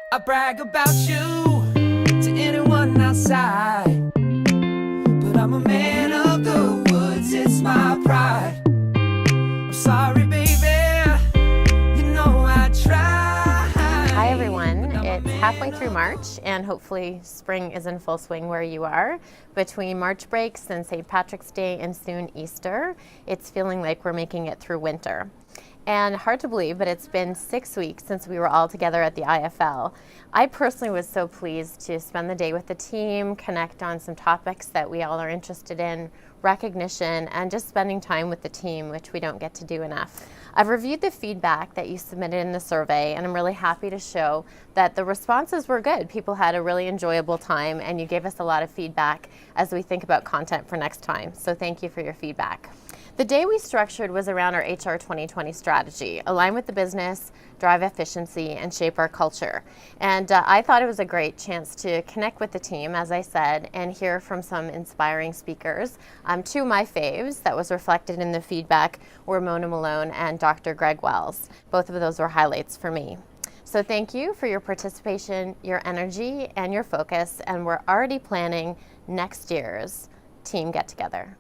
I brag about you to anyone outside, but I'm a man of the woods, it's my pride. I'm sorry, baby, you know I try. Hi everyone, it's halfway through March and hopefully spring is in full swing where you are. Between March breaks and St. Patrick's Day and soon Easter, it's feeling like we're making it through winter. And hard to believe, but it's been 6 weeks since we were all together at the IFL. I personally was so pleased to spend the day with the team, connect on some topics that we all are interested in, recognition, and just spending time with the team, which we don't get to do enough. I've reviewed the feedback that you submitted in the survey, and I'm really happy to show that the responses were good. People had a really enjoyable time, and you gave us a lot of feedback as we think about content for next time. So thank you for your feedback. The day we structured was around our HR 2020 strategy, align with the business, drive efficiency, and shape our culture. And I thought it was a great chance to connect with the team, as I said, and hear from some inspiring speakers. Two of my faves that was reflected in the feedback were Mona Malone and Dr. Greg Wells. Both of those were highlights for me. So thank you for your participation, your energy, and your focus, and we're already planning next year's team get-together.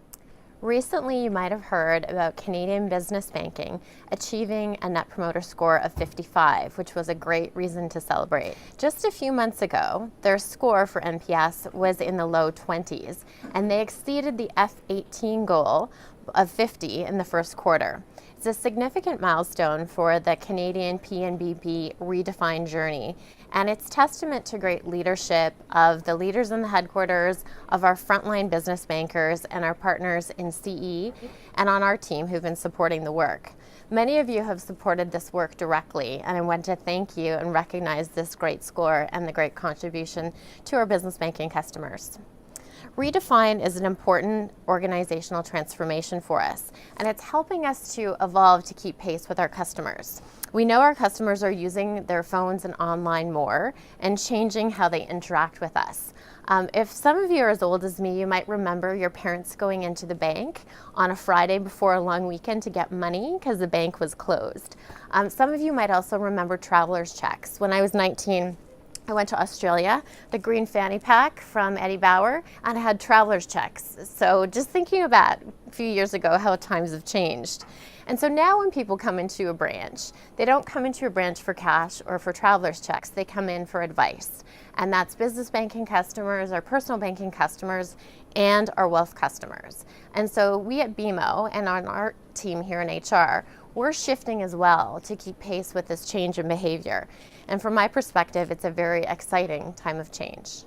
Recently, you might have heard about Canadian business banking achieving a Net Promoter Score of 55, which was a great reason to celebrate. Just a few months ago, their score for NPS was in the low 20s, and they exceeded the F18 goal of 50 in the first quarter. It's a significant milestone for the Canadian PNBP redefined journey, and it's testament to great leadership of the leaders in the headquarters, of our frontline business bankers, and our partners in CE, and on our team who've been supporting the work. Many of you have supported this work directly, and I want to thank you and recognize this great score and the great contribution to our business banking customers. Redefine is an important organizational transformation for us, and it's helping us to evolve to keep pace with our customers. We know our customers are using their phones and online more and changing how they interact with us. If some of you are as old as me, you might remember your parents going into the bank on a Friday before a long weekend to get money because the bank was closed. Some of you might also remember traveler's checks. When I was 19, I went to Australia, the green fanny pack from Eddie Bauer, and I had traveler's checks. So just thinking about a few years ago how times have changed. And so now when people come into a branch, they don't come into a branch for cash or for traveler's checks, they come in for advice. And that's business banking customers, our personal banking customers, and our wealth customers. And so we at BMO and on our team here in HR, we're shifting as well to keep pace with this change in behavior. And from my perspective, it's a very exciting time of change.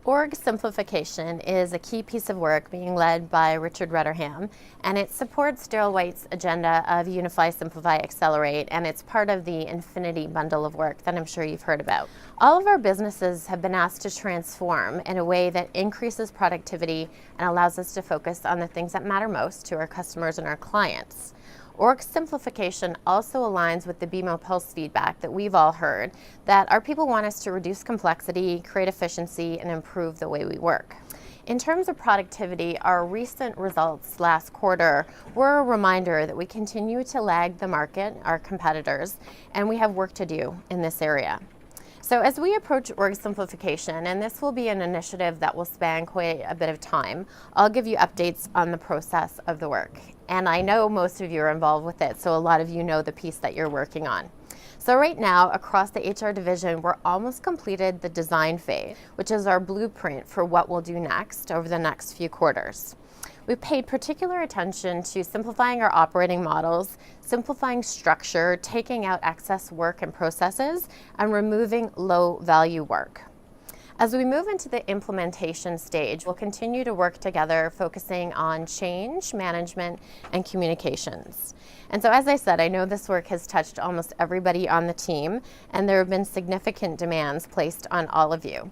Org simplification is a key piece of work being led by Richard Rutherham, and it supports Daryl White's agenda of Unify, Simplify, Accelerate, and it's part of the Infinity bundle of work that I'm sure you've heard about. All of our businesses have been asked to transform in a way that increases productivity and allows us to focus on the things that matter most to our customers and our clients. Org simplification also aligns with the BMO Pulse feedback that we've all heard, that our people want us to reduce complexity, create efficiency, and improve the way we work. In terms of productivity, our recent results last quarter were a reminder that we continue to lag the market, our competitors, and we have work to do in this area. So as we approach org simplification, and this will be an initiative that will span quite a bit of time, I'll give you updates on the process of the work. And I know most of you are involved with it, so a lot of you know the piece that you're working on. So right now, across the HR division, we're almost completed the design phase, which is our blueprint for what we'll do next over the next few quarters. We paid particular attention to simplifying our operating models, simplifying structure, taking out excess work and processes, and removing low-value work. As we move into the implementation stage, we'll continue to work together, focusing on change, management, and communications. And so, as I said, I know this work has touched almost everybody on the team, and there have been significant demands placed on all of you.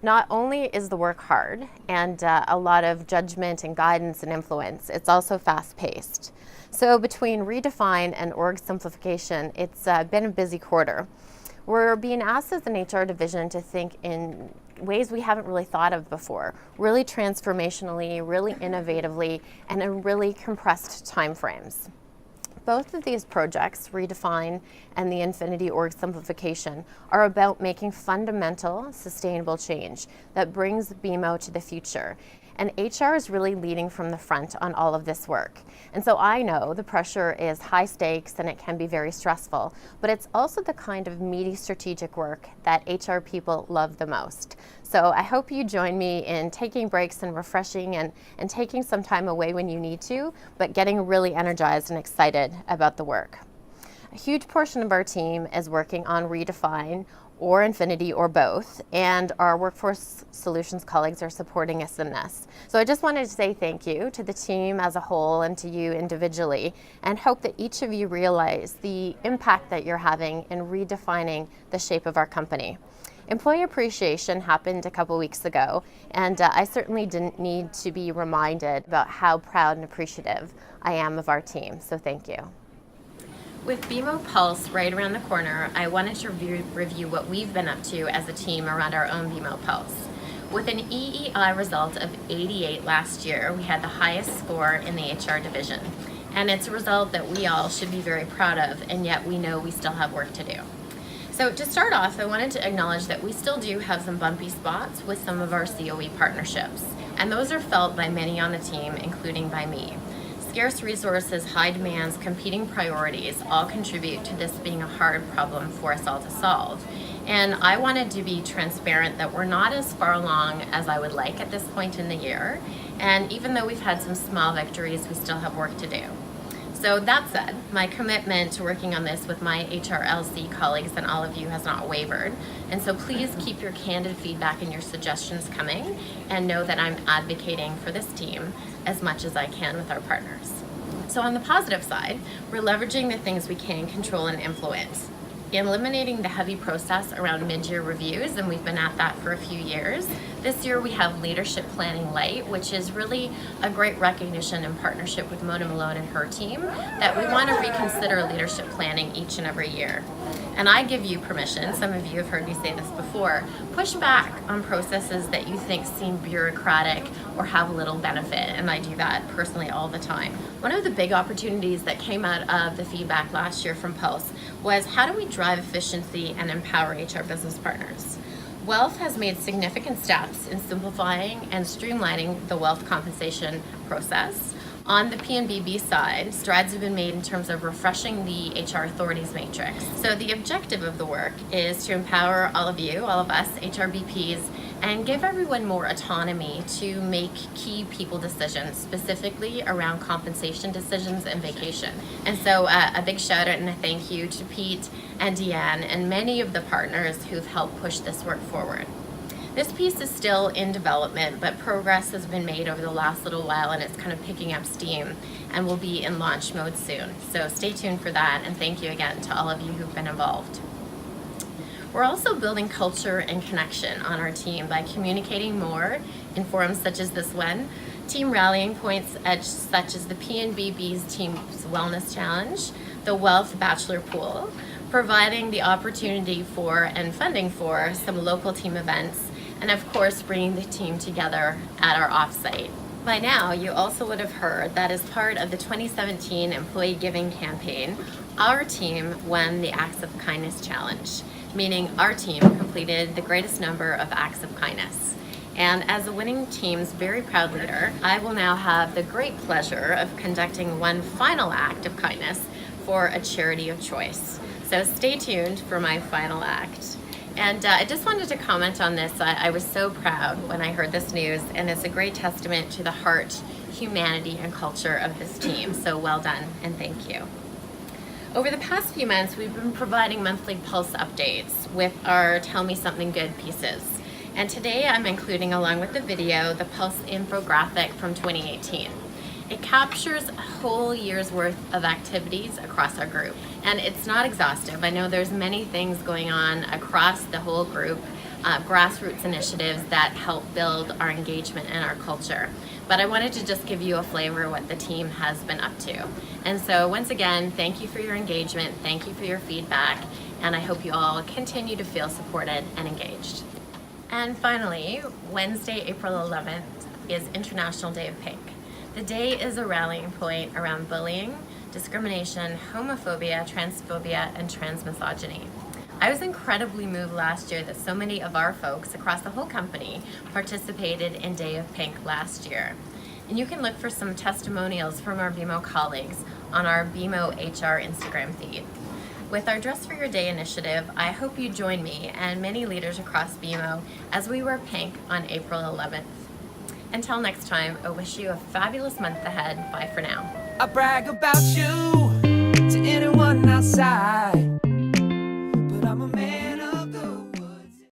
Not only is the work hard and a lot of judgment and guidance and influence, it's also fast-paced. So between Redefine and org simplification, it's been a busy quarter. We're being asked as an HR division to think in ways we haven't really thought of before, really transformationally, really innovatively, and in really compressed timeframes. Both of these projects, Redefine and the Infinity Org Simplification, are about making fundamental, sustainable change that brings BMO to the future. And HR is really leading from the front on all of this work. And so I know the pressure is high stakes and it can be very stressful, but it's also the kind of meaty strategic work that HR people love the most. So I hope you join me in taking breaks and refreshing and taking some time away when you need to, but getting really energized and excited about the work. A huge portion of our team is working on Redefine or Infinity or both, and our Workforce Solutions colleagues are supporting us in this. So I just wanted to say thank you to the team as a whole and to you individually, and hope that each of you realize the impact that you're having in redefining the shape of our company. Employee appreciation happened a couple weeks ago, and I certainly didn't need to be reminded about how proud and appreciative I am of our team, so thank you. With BMO Pulse right around the corner, I wanted to review what we've been up to as a team around our own BMO Pulse. With an EEI result of 88 last year, we had the highest score in the HR division. And it's a result that we all should be very proud of, and yet we know we still have work to do. So to start off, I wanted to acknowledge that we still do have some bumpy spots with some of our COE partnerships. And those are felt by many on the team, including by me. Scarce resources, high demands, competing priorities all contribute to this being a hard problem for us all to solve. And I wanted to be transparent that we're not as far along as I would like at this point in the year. And even though we've had some small victories, we still have work to do. So that said, my commitment to working on this with my HRLC colleagues and all of you has not wavered. And so please keep your candid feedback and your suggestions coming, and know that I'm advocating for this team as much as I can with our partners. So on the positive side, we're leveraging the things we can control and influence. Eliminating the heavy process around mid-year reviews, and we've been at that for a few years. This year we have Leadership Planning Light, which is really a great recognition in partnership with Mona Malone and her team that we want to reconsider leadership planning each and every year. And I give you permission, some of you have heard me say this before, push back on processes that you think seem bureaucratic or have little benefit, and I do that personally all the time. One of the big opportunities that came out of the feedback last year from Pulse was how do we drive efficiency and empower HR business partners? Wealth has made significant steps in simplifying and streamlining the wealth compensation process. On the PNBB side, strides have been made in terms of refreshing the HR authorities matrix. So the objective of the work is to empower all of you, all of us, HRBPs, and give everyone more autonomy to make key people decisions, specifically around compensation decisions and vacation. And so a big shout out and a thank you to Pete and Deanne and many of the partners who've helped push this work forward. This piece is still in development, but progress has been made over the last little while, and it's kind of picking up steam and will be in launch mode soon. So stay tuned for that, and thank you again to all of you who've been involved. We're also building culture and connection on our team by communicating more in forums such as this one, team rallying points such as the PNBB's Team's Wellness Challenge, the Wealth Bachelor Pool, providing the opportunity for and funding for some local team events, and of course bringing the team together at our offsite. By now, you also would have heard that as part of the 2017 Employee Giving Campaign, our team won the Acts of Kindness Challenge, meaning our team completed the greatest number of acts of kindness. And as the winning team's very proud leader, I will now have the great pleasure of conducting one final act of kindness for a charity of choice. So stay tuned for my final act. And I just wanted to comment on this. I was so proud when I heard this news, and it's a great testament to the heart, humanity, and culture of this team. So well done, and thank you. Over the past few months, we've been providing monthly Pulse updates with our Tell Me Something Good pieces. And today I'm including, along with the video, the Pulse infographic from 2018. It captures a whole year's worth of activities across our group. And it's not exhaustive. I know there's many things going on across the whole group, grassroots initiatives that help build our engagement and our culture. But I wanted to just give you a flavor of what the team has been up to. And so once again, thank you for your engagement, thank you for your feedback, and I hope you all continue to feel supported and engaged. And finally, Wednesday, April 11th is International Day of Pink. The day is a rallying point around bullying, discrimination, homophobia, transphobia, and transmisogyny. I was incredibly moved last year that so many of our folks across the whole company participated in Day of Pink last year. And you can look for some testimonials from our BMO colleagues on our BMO HR Instagram feed. With our Dress for Your Day initiative, I hope you join me and many leaders across BMO as we wear pink on April 11th. Until next time, I wish you a fabulous month ahead. Bye for now. I brag about you to anyone outside.